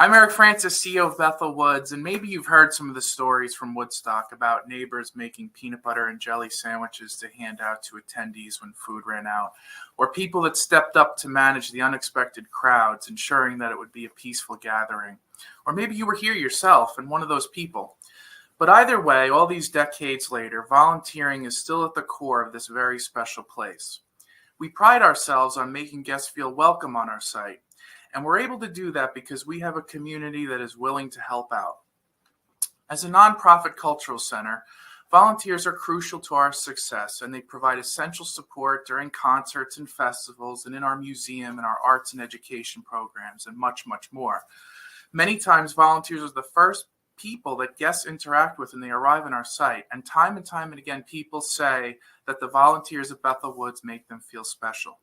I'm Eric Francis, CEO of Bethel Woods, and maybe you've heard some of the stories from Woodstock about neighbors making peanut butter and jelly sandwiches to hand out to attendees when food ran out, or people that stepped up to manage the unexpected crowds, ensuring that it would be a peaceful gathering. Or maybe you were here yourself and one of those people. But either way, all these decades later, volunteering is still at the core of this very special place. We pride ourselves on making guests feel welcome on our site. And we're able to do that because we have a community that is willing to help out. As a nonprofit cultural center, volunteers are crucial to our success, and they provide essential support during concerts and festivals, and in our museum and our arts and education programs, and much, much more. Many times, volunteers are the first people that guests interact with when they arrive on our site, and time and again, people say that the volunteers at Bethel Woods make them feel special.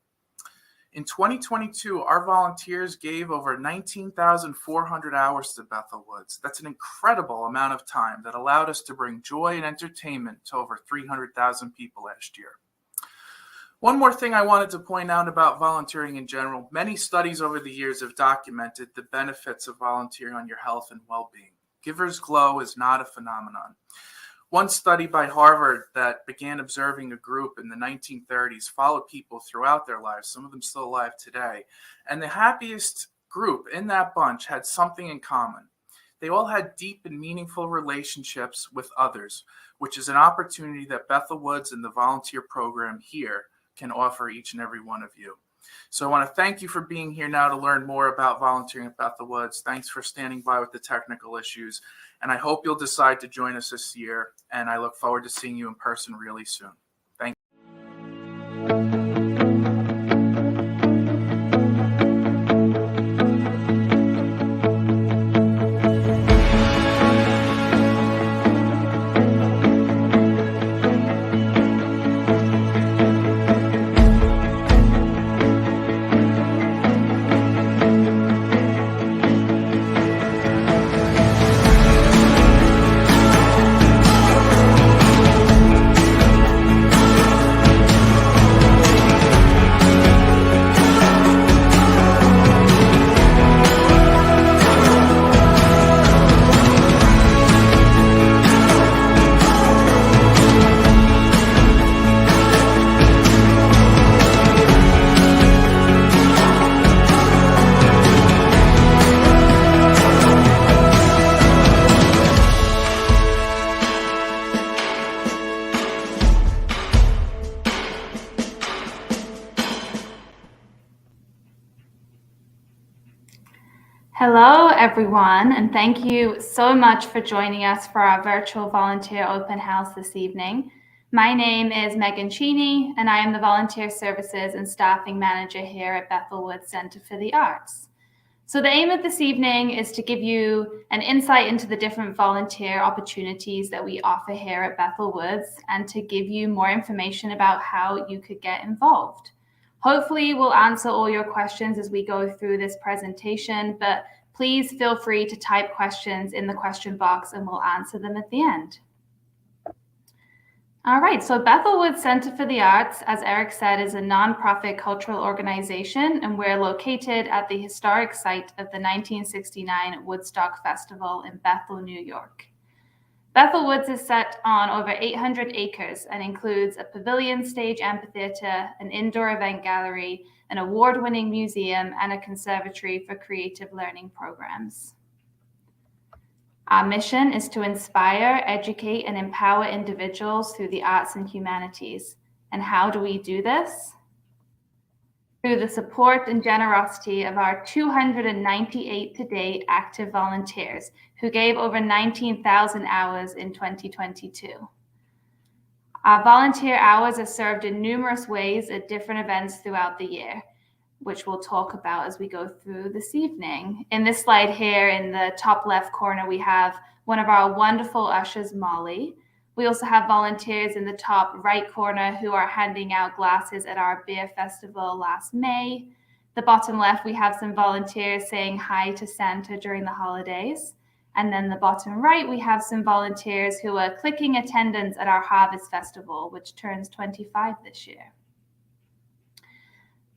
In 2022, our volunteers gave over 19,400 hours to Bethel Woods. That's an incredible amount of time that allowed us to bring joy and entertainment to over 300,000 people last year. One more thing I wanted to point out about volunteering in general. Many studies over the years have documented the benefits of volunteering on your health and well-being. Giver's glow is not a phenomenon. One study by Harvard that began observing a group in the 1930s followed people throughout their lives, some of them still alive today. And the happiest group in that bunch had something in common. They all had deep and meaningful relationships with others, which is an opportunity that Bethel Woods and the volunteer program here can offer each and every one of you. So I want to thank you for being here now to learn more about volunteering at Bethel Woods. Thanks for standing by with the technical issues. And I hope you'll decide to join us this year. And I look forward to seeing you in person really soon. Thank you. Hello, everyone, and thank you so much for joining us for our virtual volunteer open house this evening. My name is Megan Cheney, and I am the Volunteer Services and Staffing Manager here at Bethel Woods Center for the Arts. So the aim of this evening is to give you an insight into the different volunteer opportunities that we offer here at Bethel Woods and to give you more information about how you could get involved. Hopefully, we'll answer all your questions as we go through this presentation, but please feel free to type questions in the question box and we'll answer them at the end. All right, so Bethel Woods Center for the Arts, as Eric said, is a nonprofit cultural organization, and we're located at the historic site of the 1969 Woodstock Festival in Bethel, New York. Bethel Woods is set on over 800 acres and includes a pavilion stage amphitheater, an indoor event gallery, an award-winning museum, and a conservatory for creative learning programs. Our mission is to inspire, educate, and empower individuals through the arts and humanities. And how do we do this? Through the support and generosity of our 298 to date active volunteers who gave over 19,000 hours in 2022. Our volunteer hours are served in numerous ways at different events throughout the year, which we'll talk about as we go through this evening. In this slide here in the top left corner, we have one of our wonderful ushers, Molly. We also have volunteers in the top right corner who are handing out glasses at our beer festival last May. The bottom left, we have some volunteers saying hi to Santa during the holidays. And then the bottom right, we have some volunteers who are clicking attendance at our Harvest Festival, which turns 25 this year.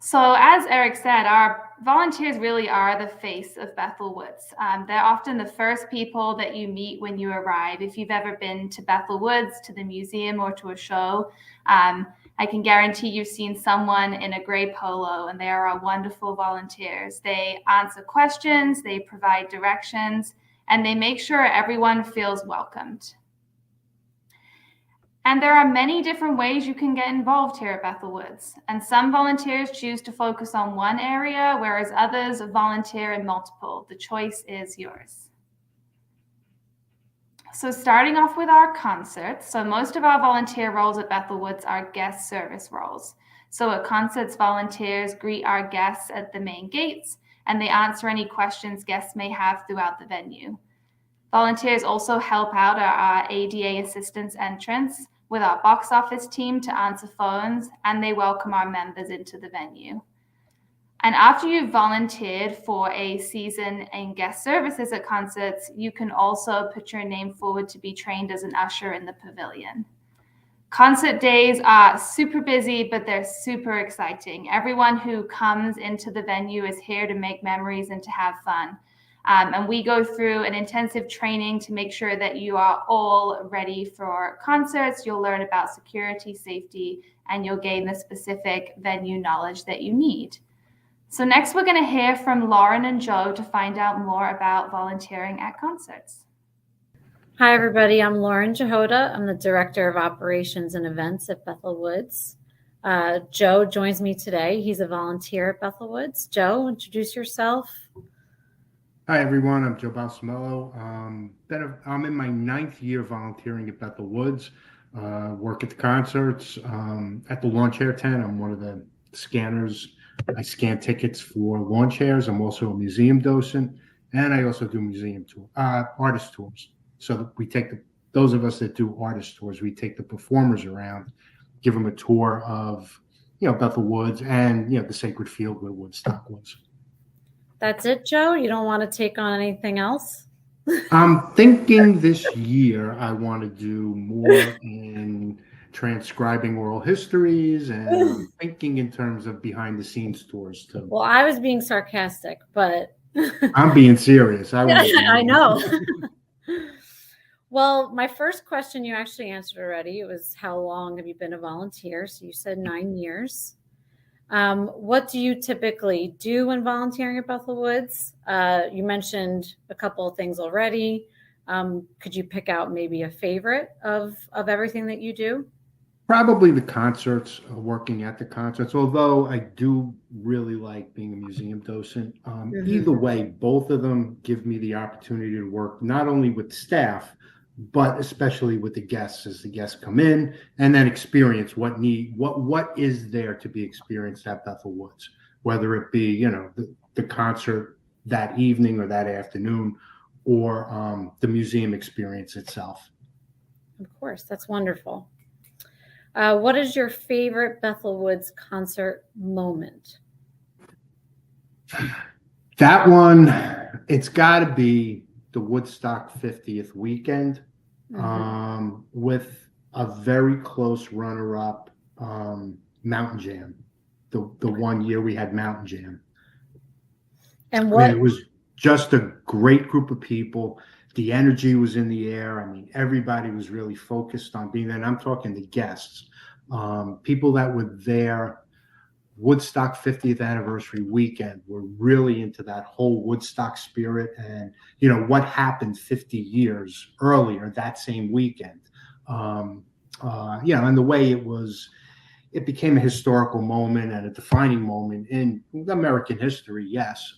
So, as Eric said, our volunteers really are the face of Bethel Woods. They're often the first people that you meet when you arrive. If you've ever been to Bethel Woods, to the museum, or to a show, I can guarantee you've seen someone in a gray polo, and they are our wonderful volunteers. They answer questions, they provide directions, and they make sure everyone feels welcomed. And there are many different ways you can get involved here at Bethel Woods. And some volunteers choose to focus on one area, whereas others volunteer in multiple. The choice is yours. So starting off with our concerts. So most of our volunteer roles at Bethel Woods are guest service roles. So at concerts, volunteers greet our guests at the main gates, and they answer any questions guests may have throughout the venue. Volunteers also help out our ADA assistance entrance with our box office team to answer phones, and they welcome our members into the venue. And after you've volunteered for a season in guest services at concerts, you can also put your name forward to be trained as an usher in the pavilion. Concert days are super busy, but they're super exciting. Everyone who comes into the venue is here to make memories and to have fun. And we go through an intensive training to make sure that you are all ready for concerts. You'll learn about security, safety, and you'll gain the specific venue knowledge that you need. So next, we're going to hear from Lauren and Joe to find out more about volunteering at concerts. Hi, everybody. I'm Lauren Jehoda. I'm the Director of Operations and Events at Bethel Woods. Joe joins me today. He's a volunteer at Bethel Woods. Joe, introduce yourself. Hi, everyone. I'm Joe Balsamillo. I'm in my 9th year volunteering at Bethel Woods. Work at the concerts. At the lawn chair tent, I'm one of the scanners. I scan tickets for lawn chairs. I'm also a museum docent, and I also do museum tour, artist tours. So we take those of us that do artist tours, we take the performers around, give them a tour of, Bethel Woods and, the sacred field where Woodstock was. That's it, Joe? You don't want to take on anything else? I'm thinking this year I want to do more in transcribing oral histories, and I'm thinking in terms of behind the scenes tours too. Well, I was being sarcastic, but I'm being serious. I know. Well, my first question you actually answered already. It was, how long have you been a volunteer? So you said 9 years. What do you typically do when volunteering at Bethel Woods? You mentioned a couple of things already. Could you pick out maybe a favorite of everything that you do? Probably the concerts, working at the concerts, although I do really like being a museum docent. Either way, both of them give me the opportunity to work not only with staff, but especially with the guests as the guests come in, and then experience what is there to be experienced at Bethel Woods, whether it be, the concert that evening or that afternoon, or the museum experience itself. Of course, that's wonderful. What is your favorite Bethel Woods concert moment? That one, it's got to be the Woodstock 50th weekend, with a very close runner-up, Mountain Jam. The 1 year we had Mountain Jam. And what? It was just a great group of people. The energy was in the air. I mean, everybody was really focused on being there. And I'm talking the guests, people that were there. Woodstock 50th anniversary weekend were really into that whole Woodstock spirit, and what happened 50 years earlier that same weekend. And the way it became a historical moment and a defining moment in American history, yes.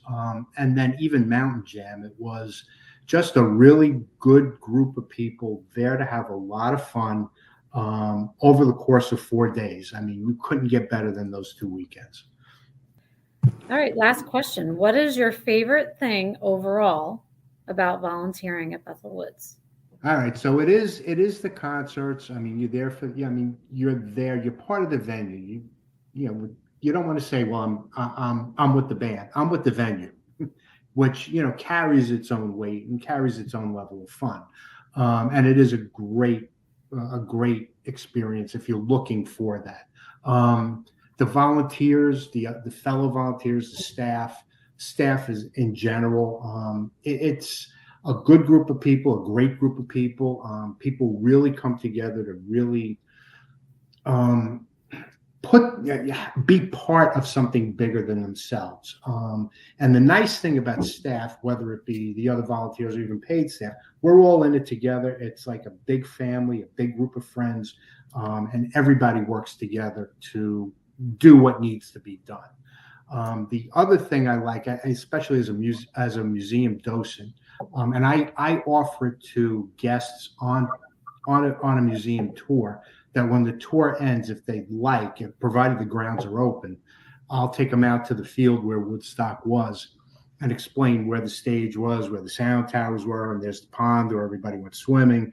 And then even Mountain Jam, it was just a really good group of people there to have a lot of fun over the course of 4 days. I mean, you couldn't get better than those 2 weekends. All right, last question. What is your favorite thing overall about volunteering at Bethel Woods? All right, so it is the concerts. I mean, you're there you're there. You're part of the venue. You don't want to say, well, I'm with the band. I'm with the venue, which carries its own weight and carries its own level of fun. And it is a great experience if you're looking for that. the volunteers, the fellow volunteers, the staff is in general. It's a good group of people, a great group of people. People really come together to really be part of something bigger than themselves. And the nice thing about staff, whether it be the other volunteers or even paid staff, we're all in it together. It's like a big family, a big group of friends, and everybody works together to do what needs to be done. The other thing I like, especially as a museum docent, and I offer it to guests on a museum tour, that when the tour ends, if they'd like, provided the grounds are open, I'll take them out to the field where Woodstock was and explain where the stage was, where the sound towers were, and there's the pond where everybody went swimming.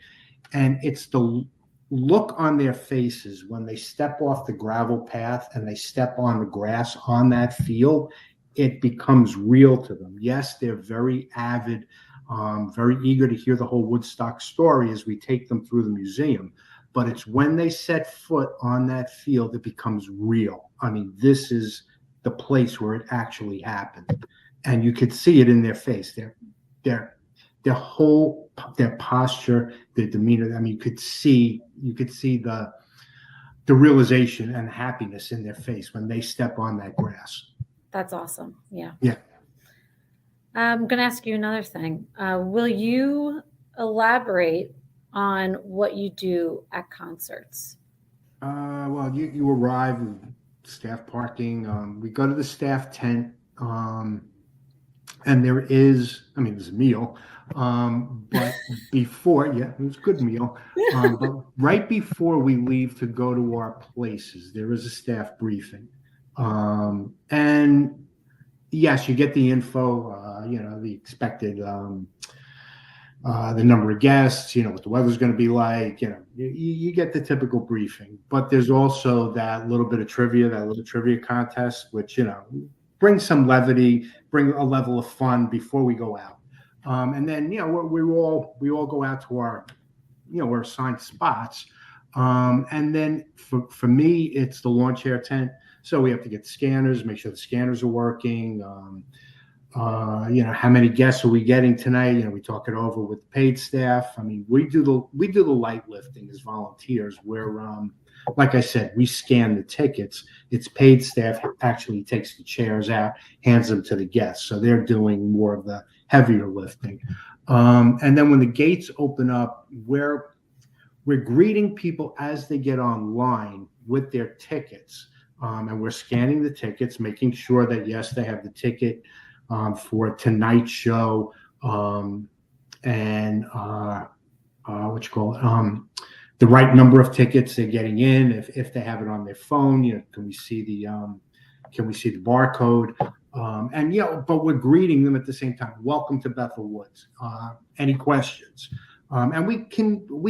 And it's the look on their faces when they step off the gravel path and they step on the grass on that field, it becomes real to them. Yes, they're very avid, very eager to hear the whole Woodstock story as we take them through the museum. But it's when they set foot on that field, it becomes real. I mean, this is the place where it actually happened. And you could see it in their face, their posture, their demeanor. I mean, you could see the realization and happiness in their face when they step on that grass. That's awesome. Yeah. Yeah. I'm going to ask you another thing. Will you elaborate on what you do at concerts? Well, you arrive with staff parking. We go to the staff tent, and there's a meal. But before, it was a good meal. But right before we leave to go to our places, there is a staff briefing. And yes, you get the info, the expected, the number of guests, what the weather's going to be like, you get the typical briefing. But there's also that little bit of trivia, that little trivia contest, which, brings some levity, bring a level of fun before we go out. And then, we all go out to our, our assigned spots. And then for me, it's the lawn chair tent. So we have to get scanners, make sure the scanners are working. How many guests are we getting tonight? We talk it over with the paid staff. I mean, we do the light lifting as volunteers, where, like I said, we scan the tickets. It's paid staff actually takes the chairs out, hands them to the guests. So they're doing more of the heavier lifting. And then when the gates open up, we're greeting people as they get online with their tickets. And we're scanning the tickets, making sure that, yes, they have the ticket for tonight's show, and the right number of tickets they're getting in. If they have it on their phone, can we see the barcode? But we're greeting them at the same time. Welcome to Bethel Woods. Any questions? And we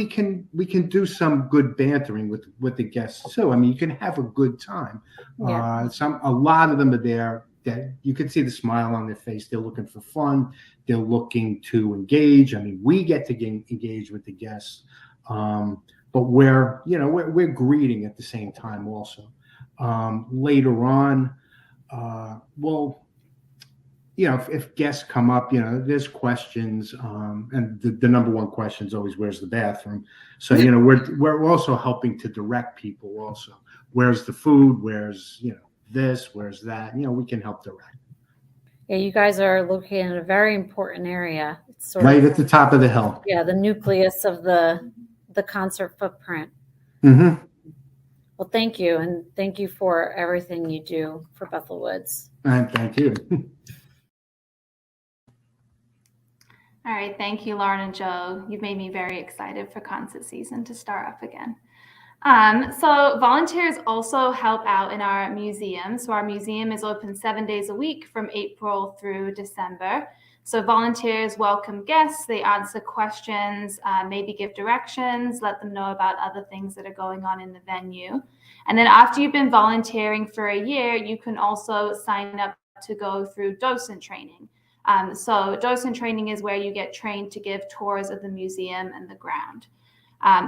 can do some good bantering with the guests too. I mean, you can have a good time. Yeah. A lot of them are there that you can see the smile on their face. They're looking for fun. They're looking to engage. I mean, we get to engage with the guests, but we're greeting at the same time also. Later on, if guests come up, there's questions, and the number one question is always, where's the bathroom? So, we're also helping to direct people also. Where's the food? Where's, this, where's that? We can help direct. Yeah, you guys are located in a very important area. It's sort right of, at the top of the hill. Yeah, the nucleus of the concert footprint. Mm-hmm. Well, thank you. And thank you for everything you do for Bethel Woods. And thank you. All right, thank you, Lauren and Joe. You've made me very excited for concert season to start up again. So volunteers also help out in our museum. So our museum is open 7 days a week from April through December. So volunteers welcome guests, they answer questions, maybe give directions, let them know about other things that are going on in the venue. And then after you've been volunteering for a year, you can also sign up to go through docent training. So docent training is where you get trained to give tours of the museum and the ground.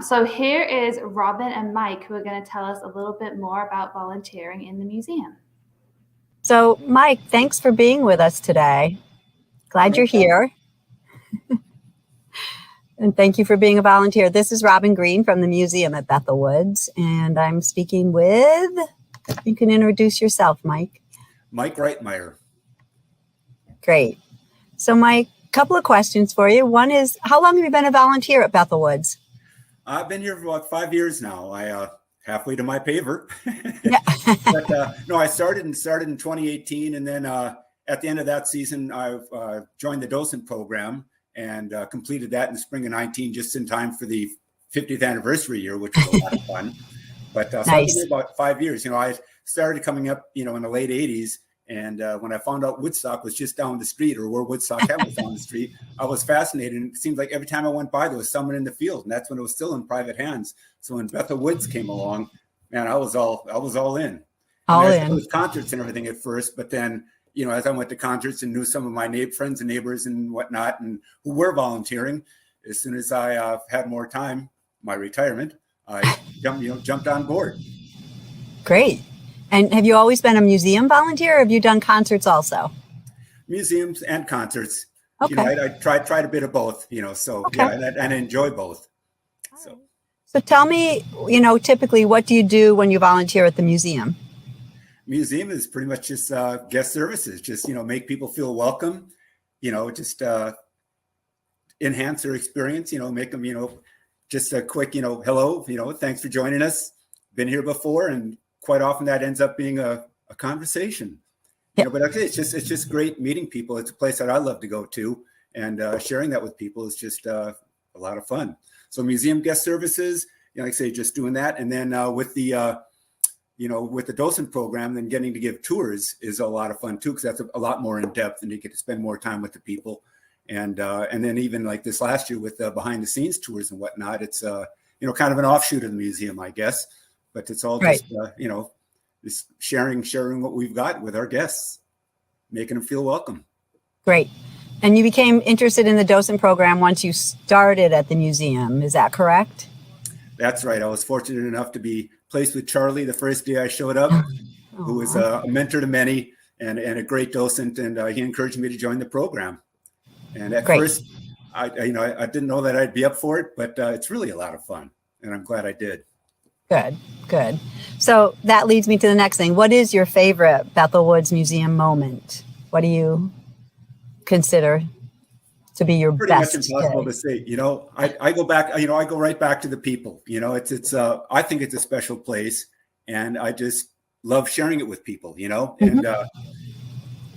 So here is Robin and Mike, who are going to tell us a little bit more about volunteering in the museum. So, Mike, thanks for being with us today. Glad you're here. And thank you for being a volunteer. This is Robin Green from the museum at Bethel Woods, and I'm speaking with, you can introduce yourself, Mike. Mike Reitmeyer. Great. So, Mike, a couple of questions for you. One is, how long have you been a volunteer at Bethel Woods? I've been here for about 5 years now. I halfway to my paver. Yeah. But no, I started in 2018, and then at the end of that season, I joined the docent program and completed that in the spring of 19, just in time for the 50th anniversary year, which was a lot of fun. But so I've been here about 5 years. I started coming up, in the late 80s. And when I found out Woodstock was just down the street, or where Woodstock was down the street, I was fascinated. And it seemed like every time I went by, there was someone in the field, and that's when it was still in private hands. So when Bethel Woods came along, man, I was all in. All I in. was concerts and everything at first, but then as I went to concerts and knew some of my friends and neighbors and whatnot, and who were volunteering, as soon as I had more time, my retirement, I jumped on board. Great. And have you always been a museum volunteer, or have you done concerts also? Museums and concerts. Okay. I tried a bit of both, so Okay. yeah, and I enjoy both. So tell me, typically what do you do when you volunteer at the museum? Museum is pretty much just guest services, just, make people feel welcome, just enhance their experience, make them, just a quick, hello, thanks for joining us. Been here before. And quite often that ends up being a conversation. Yep. But actually, it's just great meeting people. It's a place that I love to go to, and sharing that with people is just a lot of fun. So museum guest services, like I say, just doing that. And then with the with the docent program, then getting to give tours is a lot of fun too, because that's a lot more in depth, and you get to spend more time with the people. And then even like this last year with behind the scenes tours and whatnot, it's kind of an offshoot of the museum, I guess. But it's all Right. just just sharing what we've got with our guests, making them feel welcome. Great. And you became interested in the docent program once you started at the museum. Is that correct? That's right. I was fortunate enough to be placed with Charlie the first day I showed up, who was a mentor to many and a great docent, and he encouraged me to join the program. And at Great. first, I didn't know that I'd be up for it, but it's really a lot of fun, and I'm glad I did. Good. So that leads me to the next thing. What is your favorite Bethel Woods Museum moment? What do you consider to be your Pretty best much impossible day? to say. I go back. I go right back to the people. It's I think it's a special place, and I just love sharing it with people. And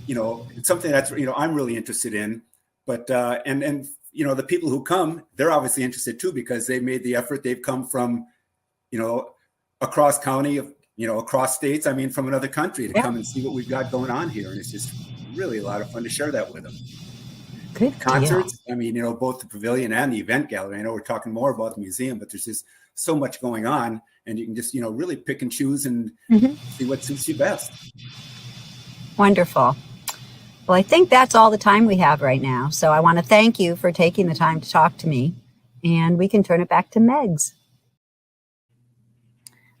it's something that's I'm really interested in. But and the people who come, they're obviously interested too, because they made the effort. They've come from across county, across states. I mean, from another country to come and see what we've got going on here, and it's just really a lot of fun to share that with them. Good Concerts, I mean, both the pavilion and the event gallery. I know we're talking more about the museum, but there's just so much going on, and you can just, really pick and choose and see what suits you best. Wonderful. Well, I think that's all the time we have right now. So I want to thank you for taking the time to talk to me, and we can turn it back to Megs.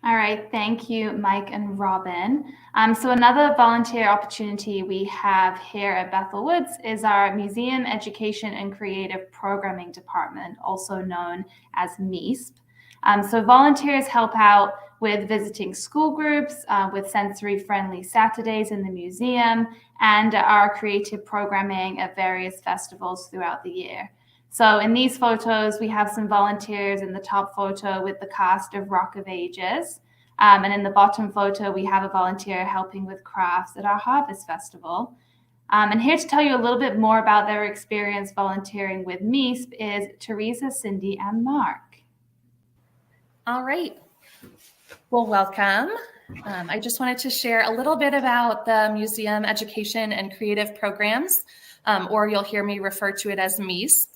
All right, thank you, Mike and Robin. So another volunteer opportunity we have here at Bethel Woods is our Museum Education and Creative Programming Department, also known as MEASP. So volunteers help out with visiting school groups, with sensory-friendly Saturdays in the museum, and our creative programming at various festivals throughout the year. So in these photos, we have some volunteers in the top photo with the cast of Rock of Ages. And in the bottom photo, we have a volunteer helping with crafts at our Harvest Festival. And here to tell you a little bit more about their experience volunteering with MEASP is Teresa, Cindy, and Mark. All right. Well, welcome. I just wanted to share a little bit about the Museum Education and Creative Programs, or you'll hear me refer to it as MEASP.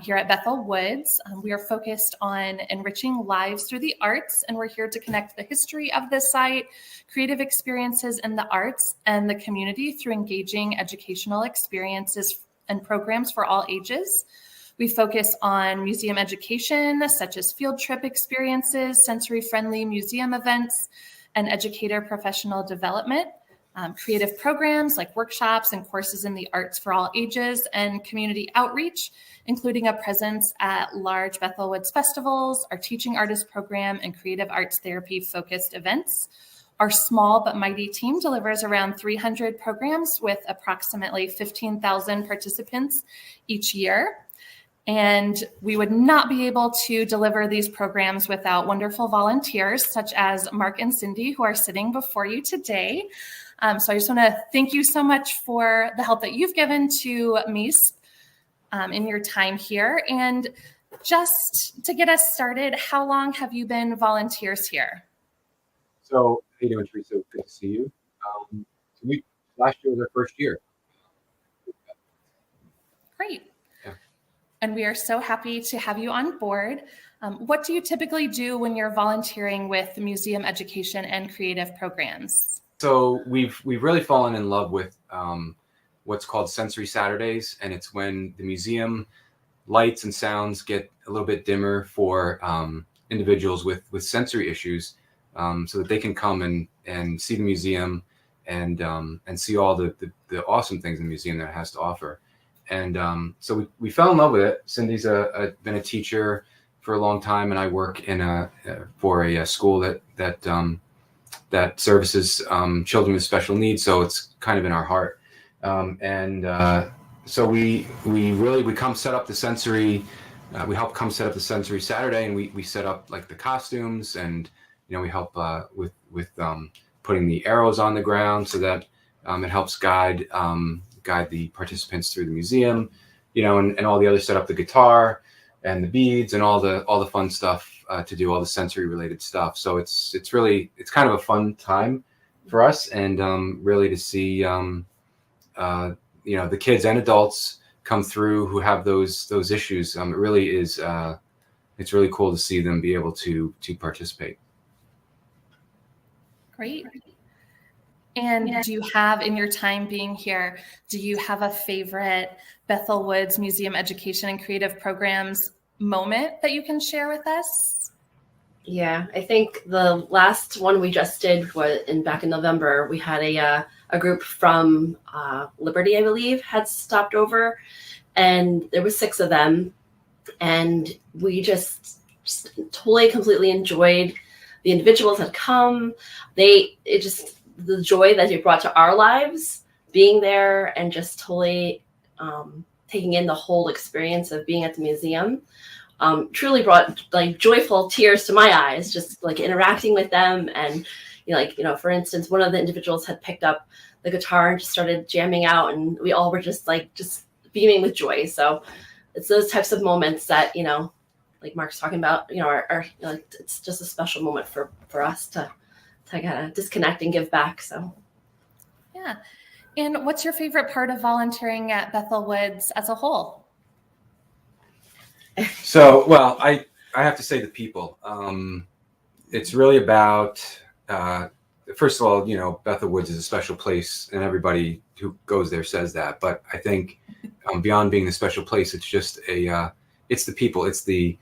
Here at Bethel Woods, we are focused on enriching lives through the arts, and we're here to connect the history of the site, creative experiences in the arts, and the community through engaging educational experiences and programs for all ages. We focus on museum education, such as field trip experiences, sensory-friendly museum events, and educator professional development, creative programs like workshops and courses in the arts for all ages, and community outreach, including a presence at large Bethel Woods festivals, our teaching artist program, and creative arts therapy focused events. Our small but mighty team delivers around 300 programs with approximately 15,000 participants each year. And we would not be able to deliver these programs without wonderful volunteers such as Mark and Cindy, who are sitting before you today. So I just want to thank you so much for the help that you've given to MEASP in your time here. And just to get us started, how long have you been volunteers here? So, how you doing, Teresa? Good to see you. Last year was our first year. Great. Yeah. And we are so happy to have you on board. What do you typically do when you're volunteering with museum education and creative programs? So we've really fallen in love with what's called Sensory Saturdays, and it's when the museum lights and sounds get a little bit dimmer for individuals with sensory issues, so that they can come and see the museum and see all the awesome things the museum that it has to offer. And so we fell in love with it. Cindy's been a teacher for a long time, and I work for a school that services children with special needs. So it's kind of in our heart. So we come set up the sensory. We help come set up the Sensory Saturday, and we set up like the costumes, and we help with putting the arrows on the ground so that it helps guide the participants through the museum, and all the other set up the guitar and the beads and all the fun stuff to do all the sensory related stuff. So it's kind of a fun time for us, and really to see the kids and adults come through who have those issues. It really is it's really cool to see them be able to participate. Great. And do you have, in your time being here, do you have a favorite Bethel Woods Museum Education and Creative Programs moment that you can share with us? Yeah, I think the last one we just did was back in November. We had a group from Liberty, I believe, had stopped over, and there was 6 of them, and we just totally completely enjoyed the individuals that come. The joy that it brought to our lives, being there and just totally taking in the whole experience of being at the museum, truly brought like joyful tears to my eyes, just like interacting with them. And for instance, one of the individuals had picked up the guitar and just started jamming out, and we all were just beaming with joy. So it's those types of moments that like Mark's talking about, it's just a special moment for us to kind of disconnect and give back. So yeah. And what's your favorite part of volunteering at Bethel Woods as a whole? So, well, I have to say the people. It's really about, first of all, Bethel Woods is a special place, and everybody who goes there says that. But I think beyond being a special place, it's just it's the people, it's the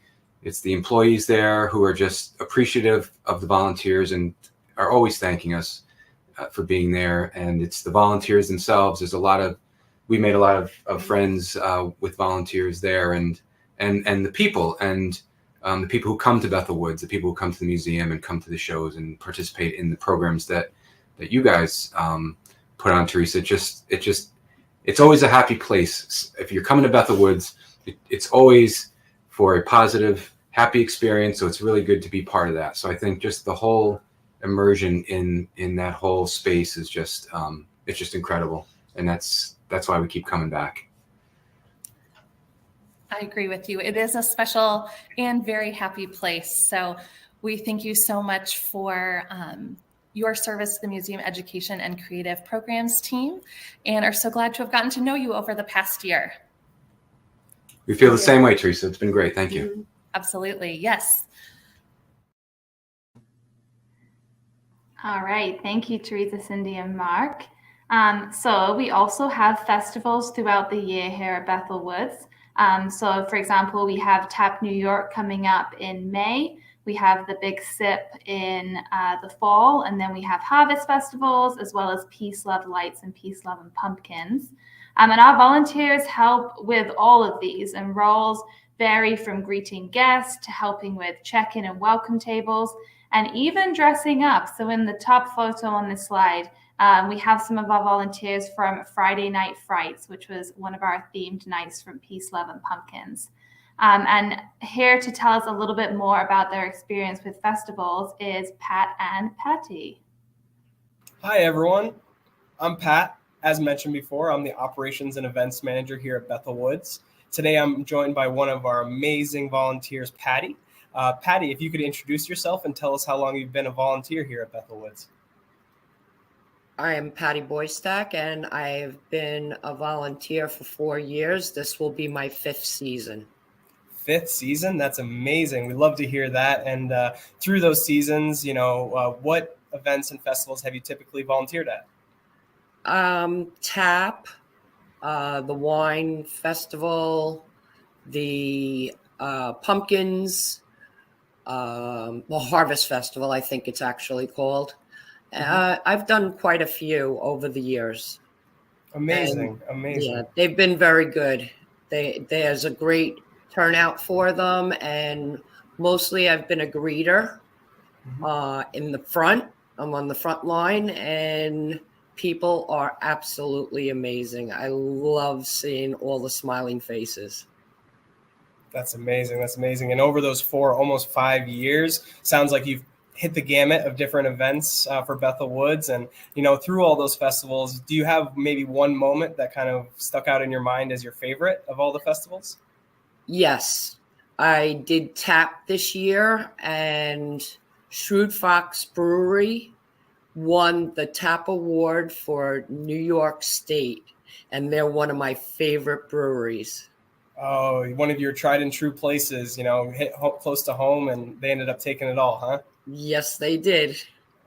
employees there who are just appreciative of the volunteers and are always thanking us for being there. And it's the volunteers themselves. We made a lot of friends with volunteers there, and the people, and the people who come to Bethel Woods, the people who come to the museum and come to the shows and participate in the programs that you guys put on, Teresa. It's always a happy place. If you're coming to Bethel Woods, it's always for a positive, happy experience. So it's really good to be part of that. So I think just the whole immersion in that whole space is just it's just incredible, and that's why we keep coming back. I agree with you. It is a special and very happy place. So we thank you so much for your service to the Museum Education and Creative Programs team, and are so glad to have gotten to know you over the past year. We feel the same way, Teresa. It's been great. Thank you. Absolutely. Yes. All right. Thank you, Teresa, Cindy, and Mark. So we also have festivals throughout the year here at Bethel Woods. So, for example, we have Tap New York coming up in May. We have the Big Sip in the fall, and then we have harvest festivals, as well as Peace, Love, Lights, and Peace, Love, and Pumpkins. And our volunteers help with all of these, and roles vary from greeting guests to helping with check-in and welcome tables, and even dressing up. So in the top photo on this slide, we have some of our volunteers from Friday Night Frights, which was one of our themed nights from Peace, Love, and Pumpkins. And here to tell us a little bit more about their experience with festivals is Pat and Patty. Hi, everyone. I'm Pat. As mentioned before, I'm the Operations and Events Manager here at Bethel Woods. Today, I'm joined by one of our amazing volunteers, Patty. Patty, if you could introduce yourself and tell us how long you've been a volunteer here at Bethel Woods. I am Patty Boystack, and I've been a volunteer for 4 years. This will be my 5th season. 5th season? That's amazing. We love to hear that. And through those seasons, what events and festivals have you typically volunteered at? TAP, the Wine Festival, the Pumpkins, the Harvest Festival, I think it's actually called. I've done quite a few over the years. Amazing. Yeah, they've been very good. There's a great turnout for them, and mostly I've been a greeter in the front. I'm on the front line, and people are absolutely amazing. I love seeing all the smiling faces. That's amazing. That's amazing. And over those 4, almost 5 years, sounds like you've hit the gamut of different events for Bethel Woods. And, through all those festivals, do you have maybe one moment that kind of stuck out in your mind as your favorite of all the festivals? Yes, I did TAP this year, and Shrewd Fox Brewery won the TAP Award for New York State, and they're one of my favorite breweries. Oh, one of your tried and true places, hit close to home, and they ended up taking it all, huh? Yes, they did.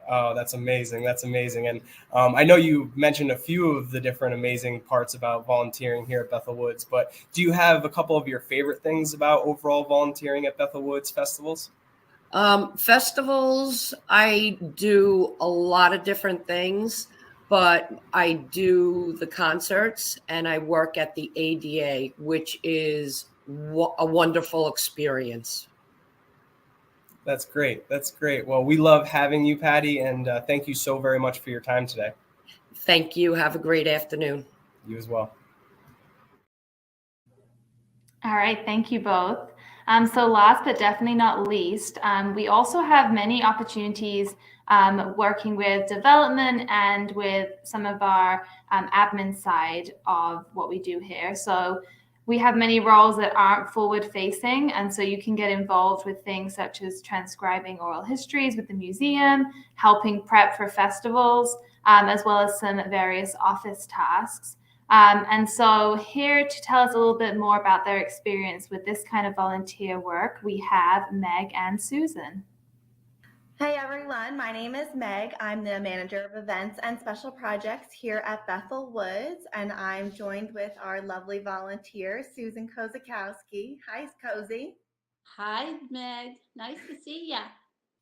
Oh, that's amazing. That's amazing. And I know you mentioned a few of the different amazing parts about volunteering here at Bethel Woods, but do you have a couple of your favorite things about overall volunteering at Bethel Woods festivals? Festivals, I do a lot of different things, but I do the concerts, and I work at the ADA, which is a wonderful experience. That's great. That's great. Well, we love having you, Patty, and thank you so very much for your time today. Thank you. Have a great afternoon. You as well. All right, thank you both. So last but definitely not least, we also have many opportunities working with development and with some of our admin side of what we do here. So we have many roles that aren't forward facing, and so you can get involved with things such as transcribing oral histories with the museum, helping prep for festivals, as well as some various office tasks. And so here to tell us a little bit more about their experience with this kind of volunteer work, we have Meg and Susan. Hey everyone, my name is Meg. I'm the manager of events and special projects here at Bethel Woods, and I'm joined with our lovely volunteer, Susan Kozakowski. Hi, Cozy. Hi, Meg. Nice to see ya.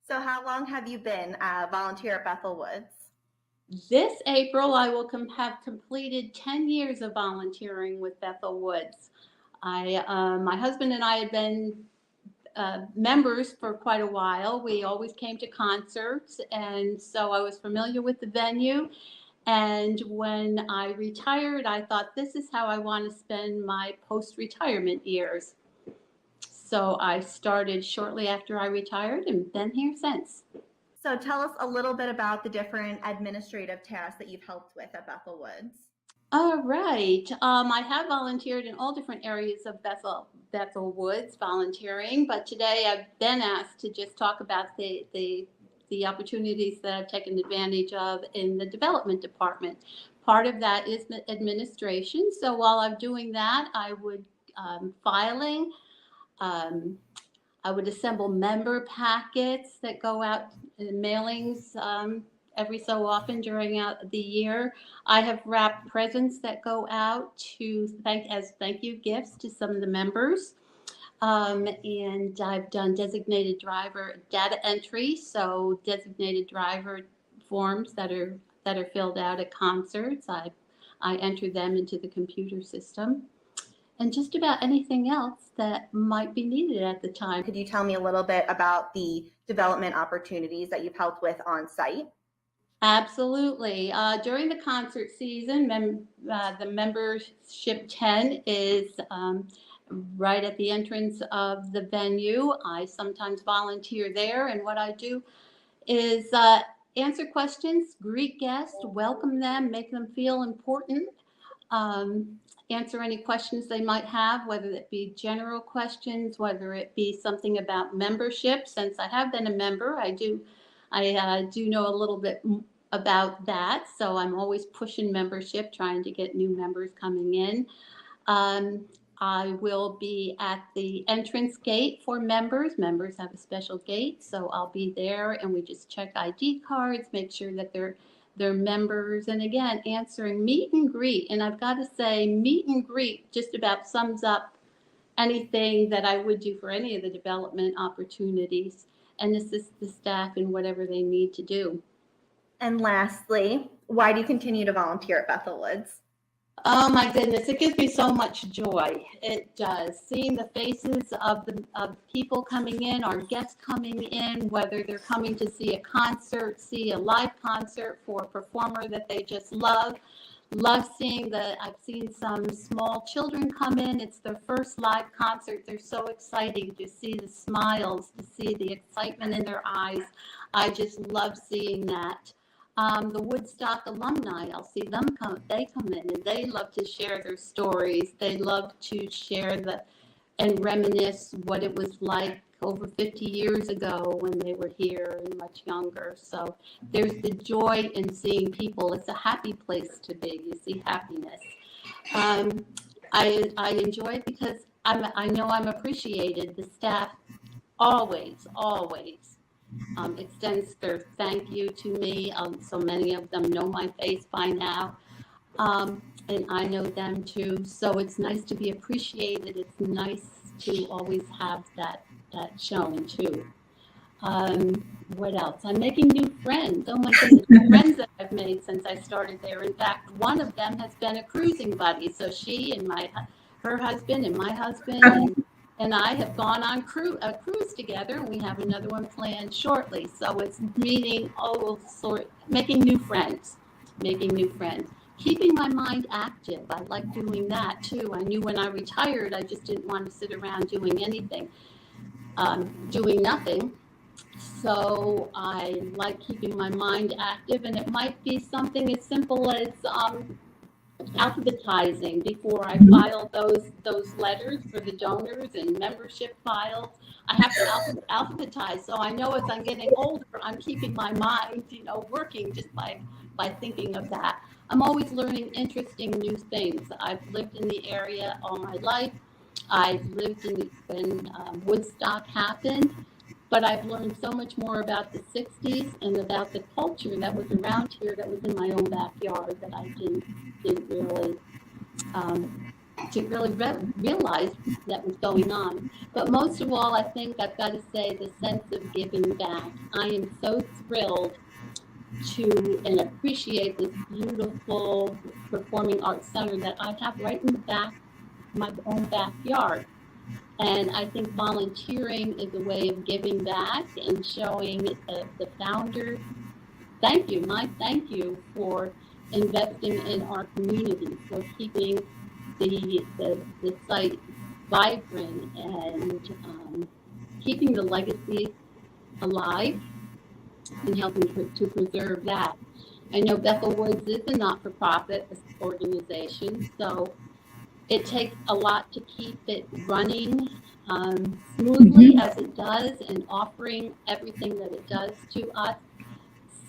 So how long have you been a volunteer at Bethel Woods? This April, I will have completed 10 years of volunteering with Bethel Woods. My husband and I had been members for quite a while. We always came to concerts, and so I was familiar with the venue. And when I retired, I thought, this is how I want to spend my post-retirement years. So I started shortly after I retired and been here since. So tell us a little bit about the different administrative tasks that you've helped with at Bethel Woods. All right. I have volunteered in all different areas of Bethel Woods volunteering, but today I've been asked to just talk about the opportunities that I've taken advantage of in the development department. Part of that is administration. So while I'm doing that, I would filing. I would assemble member packets that go out in mailings every so often during the year. I have wrapped presents that go out to thank you gifts to some of the members. And I've done designated driver data entry, so designated driver forms that are filled out at concerts. I enter them into the computer system, and just about anything else that might be needed at the time. Could you tell me a little bit about the development opportunities that you've helped with on site? Absolutely. During the concert season, the membership tent is right at the entrance of the venue. I sometimes volunteer there, and what I do is answer questions, greet guests, welcome them, make them feel important, answer any questions they might have, whether it be general questions, whether it be something about membership. Since I have been a member, I do know a little bit about that, so I'm always pushing membership, trying to get new members coming in. I will be at the entrance gate for members. Members have a special gate, so I'll be there, and we just check ID cards, make sure that they're members, and again, answering meet and greet. And I've got to say, meet and greet just about sums up anything that I would do for any of the development opportunities, and assist the staff in whatever they need to do. And lastly, why do you continue to volunteer at Bethel Woods? Oh my goodness, it gives me so much joy. It does. Seeing the faces of people coming in, our guests coming in, whether they're coming to see a concert, see a live concert for a performer that they just love. Love seeing I've seen some small children come in. It's their first live concert. They're so excited to see the smiles, to see the excitement in their eyes. I just love seeing that. The Woodstock alumni, I'll see them they come in and they love to share their stories. They love to share and reminisce what it was like over 50 years ago when they were here and much younger. So there's the joy in seeing people. It's a happy place to be. You see happiness. I enjoy it because I know I'm appreciated. The staff always extends their thank you to me. So many of them know my face by now, and I know them too. So it's nice to be appreciated. It's nice to always have that shown too. What else? I'm making new friends. Oh my goodness, the friends that I've made since I started there. In fact, one of them has been a cruising buddy. So she and her husband and my husband and I have gone on a cruise together, and we have another one planned shortly. So it's making new friends, keeping my mind active. I like doing that too. I knew when I retired, I just didn't want to sit around doing anything, doing nothing. So I like keeping my mind active, and it might be something as simple as alphabetizing before I file those letters for the donors and membership files. I have to alphabetize, so I know as I'm getting older, I'm keeping my mind, working just by thinking of that. I'm always learning interesting new things. I've lived in the area all my life. I've lived when Woodstock happened, but I've learned so much more about the 60s and about the culture that was around here that was in my own backyard that I didn't really realize that was going on. But most of all, I think I've got to say the sense of giving back. I am so thrilled to and appreciate this beautiful performing arts center that I have right in the back, my own backyard. And I think volunteering is a way of giving back and showing the founder, thank you for investing in our community, for keeping the site vibrant and keeping the legacy alive and helping to preserve that. I know Bethel Woods is a not-for-profit organization, so it takes a lot to keep it running smoothly as it does and offering everything that it does to us.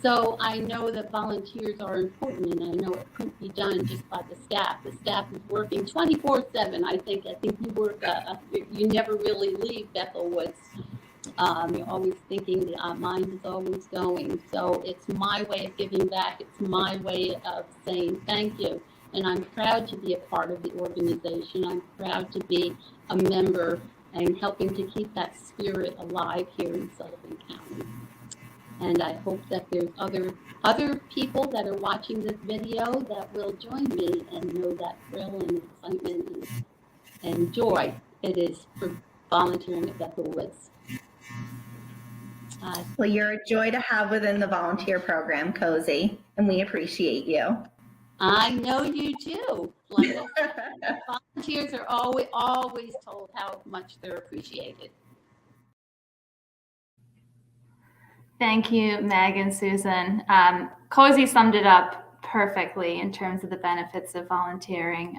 So I know that volunteers are important, and I know it couldn't be done just by the staff. The staff is working 24/7. I think you work. You never really leave Bethel Woods. You're always thinking, the mind is always going. So it's my way of giving back. It's my way of saying thank you. And I'm proud to be a part of the organization. I'm proud to be a member and helping to keep that spirit alive here in Sullivan County. And I hope that there's other people that are watching this video that will join me and know that thrill and excitement and joy it is for volunteering at Bethel Woods. Well, you're a joy to have within the volunteer program, Cozy, and we appreciate you. I know you do. Like volunteers are always told how much they're appreciated. Thank you, Meg and Susan. Cozy summed it up perfectly in terms of the benefits of volunteering.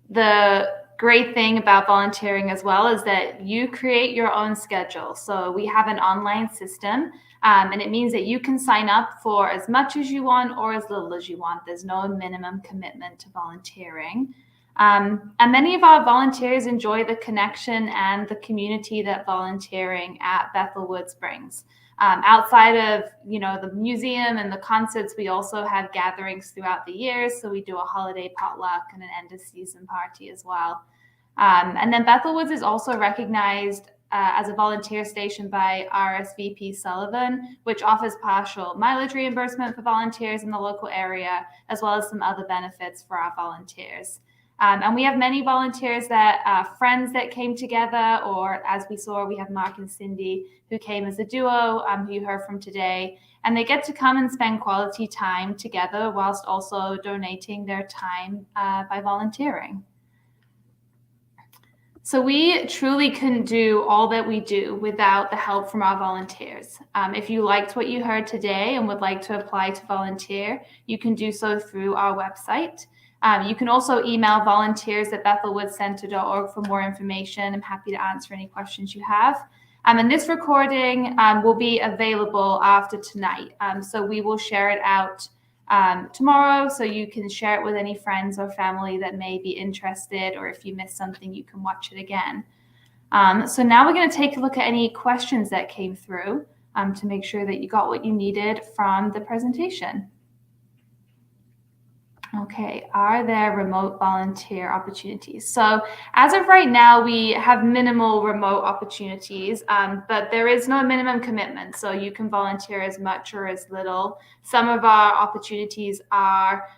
The great thing about volunteering as well is that you create your own schedule. So we have an online system, and it means that you can sign up for as much as you want or as little as you want. There's no minimum commitment to volunteering. And many of our volunteers enjoy the connection and the community that volunteering at Bethel Woods brings. Outside of, the museum and the concerts, we also have gatherings throughout the years. So we do a holiday potluck and an end of season party as well. And then Bethel Woods is also recognized as a volunteer station by RSVP Sullivan, which offers partial mileage reimbursement for volunteers in the local area, as well as some other benefits for our volunteers. And we have many volunteers that friends that came together, or as we saw, we have Mark and Cindy who came as a duo, who you heard from today, and they get to come and spend quality time together whilst also donating their time by volunteering. So we truly couldn't do all that we do without the help from our volunteers. If you liked what you heard today and would like to apply to volunteer, you can do so through our website. You can also email volunteers@bethelwoodscenter.org for more information. I'm happy to answer any questions you have. And this recording will be available after tonight. So we will share it out tomorrow, so you can share it with any friends or family that may be interested, or if you missed something, you can watch it again. So now we're going to take a look at any questions that came through to make sure that you got what you needed from the presentation. Okay, are there remote volunteer opportunities? So as of right now, we have minimal remote opportunities, but there is no minimum commitment. So you can volunteer as much or as little. Some of our opportunities are,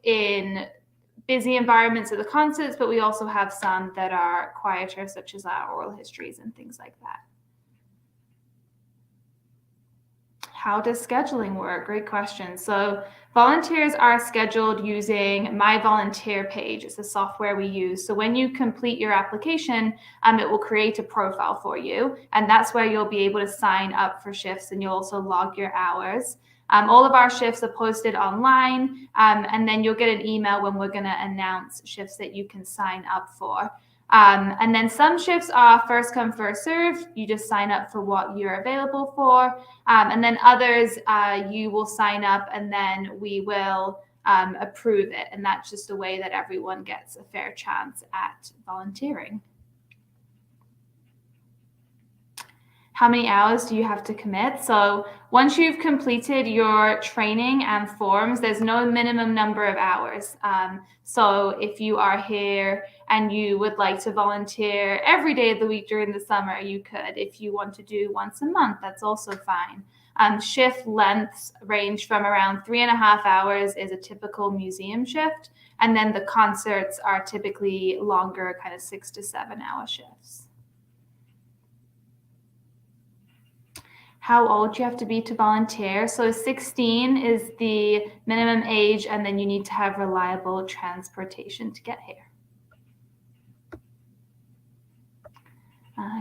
in busy environments of the concerts, but we also have some that are quieter, such as our oral histories and things like that. How does scheduling work? Great question. So volunteers are scheduled using My Volunteer page. It's a software we use. So when you complete your application, it will create a profile for you. And that's where you'll be able to sign up for shifts, and you'll also log your hours. All of our shifts are posted online, and then you'll get an email when we're going to announce shifts that you can sign up for. And then some shifts are first come, first served. You just sign up for what you're available for. And then others, you will sign up and then we will approve it. And that's just a way that everyone gets a fair chance at volunteering. How many hours do you have to commit? So once you've completed your training and forms, there's no minimum number of hours. So if you are here and you would like to volunteer every day of the week during the summer, you could. If you want to do once a month, that's also fine. Shift lengths range from around 3.5 hours is a typical museum shift. And then the concerts are typically longer, kind of 6 to 7 hour shifts. How old you have to be to volunteer? So 16 is the minimum age, and then you need to have reliable transportation to get here.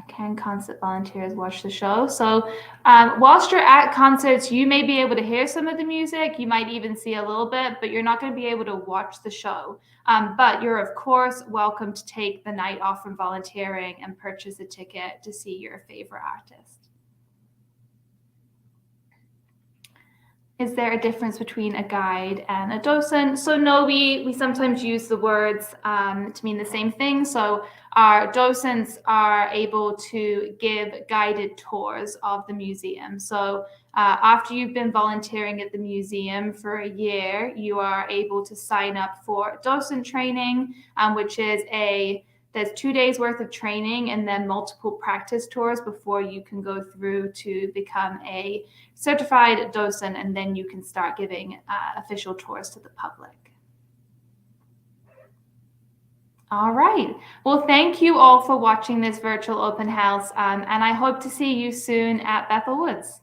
Can concert volunteers watch the show? So whilst you're at concerts, you may be able to hear some of the music. You might even see a little bit, but you're not going to be able to watch the show. But you're, of course, welcome to take the night off from volunteering and purchase a ticket to see your favorite artist. Is there a difference between a guide and a docent? So no, we sometimes use the words to mean the same thing. So our docents are able to give guided tours of the museum. So after you've been volunteering at the museum for a year, you are able to sign up for docent training, which is there's 2 days worth of training and then multiple practice tours before you can go through to become a certified docent, and then you can start giving official tours to the public. All right. Well, thank you all for watching this virtual open house, and I hope to see you soon at Bethel Woods.